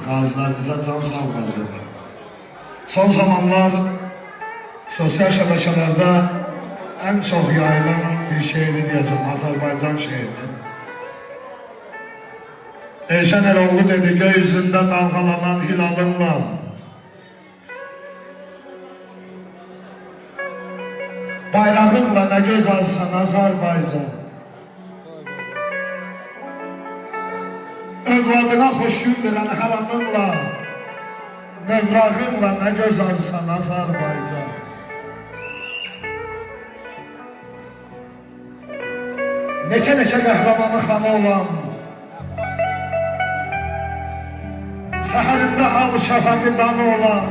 gazilerimize can sağlığı. Son zamanlar sosyal şəbəkələrdə en çok yayılan bir şehri diyeceğim, Azerbaycan şehri. Eyşan Eloğlu dedi, göğsünde dalgalanan hilalınla bayrağınla ne gözəlsən Azerbaycan. Övladına xoş gün verən həlanınla mevrağınla ne gözəlsən Azerbaycan. Neçə qəhrəmanı xanı olan, səhərində al şəfəqi danı olan,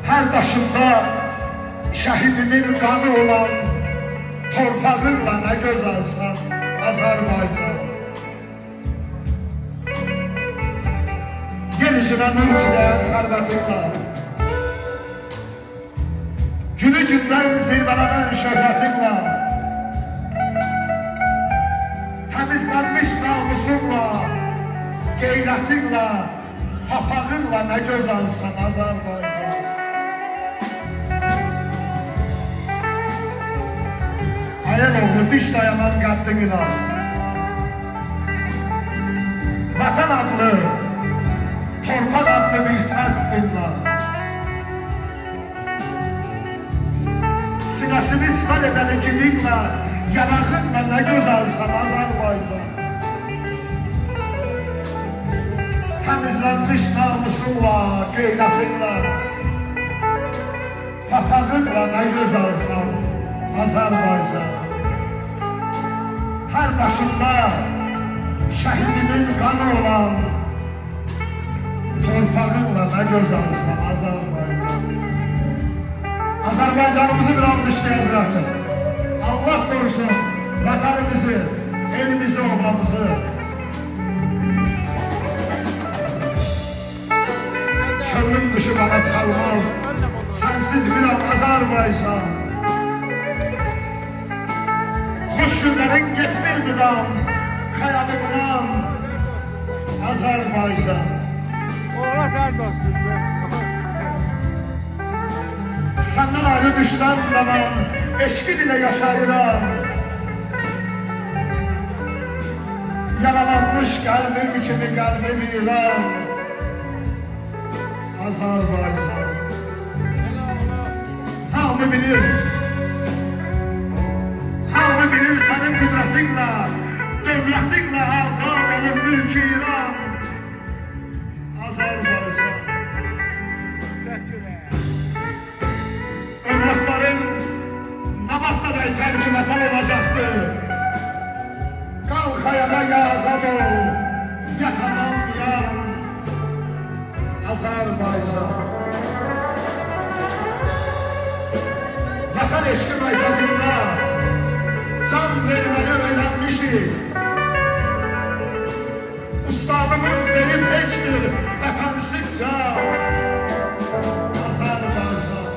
hər daşında şəhidimin qanı olan torpağınla nə gözəlsən Azərbaycan. Yer üzünə nur çiləyən sərvətinlə, günü günlər zirvələnən şöhrətinlə, təmizlənmiş namusunla, qeyrətinlə, papağınla nə gözəlsən Azərbaycan. Ayəloğlu diş dayanan qəddinlə, vətən adlı, torpaq adlı bir səs dinlə, sinəsini sifər edən igidinlə, yanağınla nə gözəlsən Azərbaycan. Təmizlənmiş namusunla, qeyrətinlə, papağınla nə gözəlsən Azərbaycan. Hər daşında şəhidimin qanı olan torpağınla nə gözəlsən Azərbaycan. Azərbaycanımızı bir almışlayalım rəhmət. Allah korusun vətənimizi, elimizi olmamızı. Çölün quşu bana çalmaz, sensiz bir an Azərbaycan. Xoş günlərin getmir müdam, xəyalımdan Azərbaycan. Ola sən dostum. Səndən ayrı düşsəm də mən eşqin ilə yaşayıram. Yaralanmış qəlbim kimi qəlbim İran Azərbaycan. Hamı bilir sənin qüdrətinlə, dövlətinlə azad olun mülk İran Azərbaycan. Övladların nə vaxtda tərki vətən olacaqdır. Qalx ayağa ya azad ol, ya tamam ya Azərbaycan. Vətən eşqi meydanında can verməyi öyrənmişik. Ustadımız deyib heçdir vətənsizcə Azərbaycan.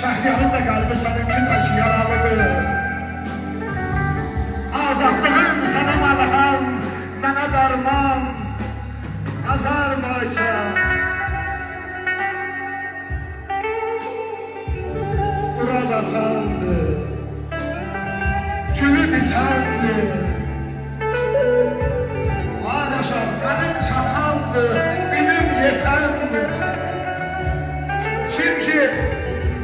Şəhriyarın da qəlbi səninki tək yaralıdır. Azadlığın sənə məlhəm, mənə dərman Azərbaycan. Bura vətəndir, günü bitəndir. Adaşam, qəlim çatandır, bilim yetəndir. Çünki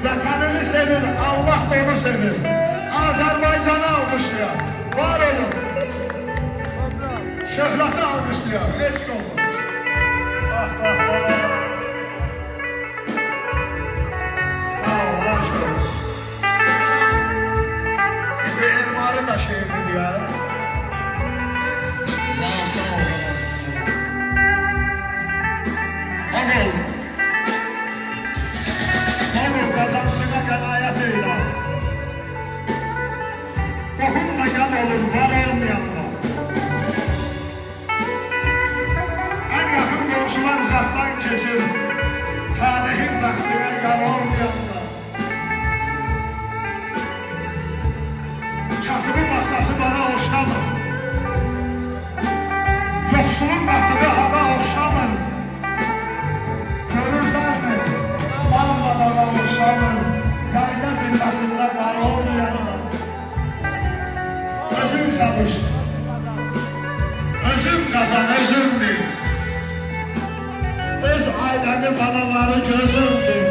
vətənini sevir, Allah da onu sevir. Azərbaycanı almışlar, var olun. Şöhrəti almışlar, eşq olsun. Ah, ah, ah. Sağ ol, aşk olsun. İndi Elmarı da şehridir ya. Sağ ol. Anıl. Qazancına qənaət eylə. Qohumla yan olur, var olmayanla. Ən yaxın qonşular uzaqdan keçir, talihin bəxtinə yan olmayanla. Kasımın masası bana çalış. Özüm kazan, özümdür. Öz ailemi, banaları gözümdür.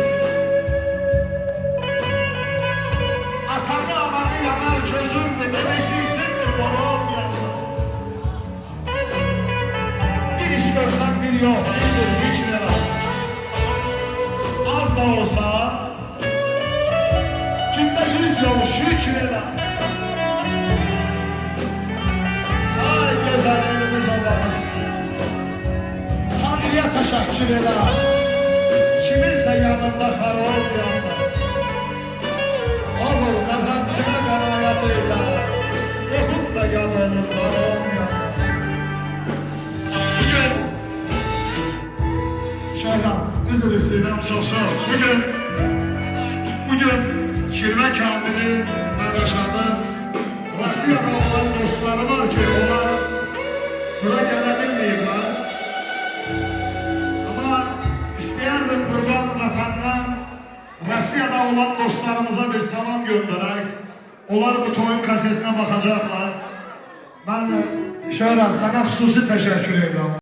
Atamı, amanı yanar gözümdür. Bebeciğisindir, boru olmayan. Bir iş görsen bir yok, bir fikir var. Az da olsa, günde 100 yol şükür eder. Ay güzel elimiz Allah'ımız. Tanrı'ya teşekkür eder. Kiminse yanında kar olmayanlar. Olur kazancına kanaat eder. Okup da yan olur kar olmayanlar. Şeytan, üzül istəyirəm çox sağ ol. Bugün Kirvə Kamil'in, Maraşan'ın, Rusiyada olan dostları var ki, onlar bura gələ bilməyiblər. Ama istəyərdim qurban vatandan Rusiyada olan dostlarımıza bir salam göndərək. Onlar bu toyun kasetinə baxacaqlar. Ben Şöhrət, sana xüsusi təşəkkür edirəm.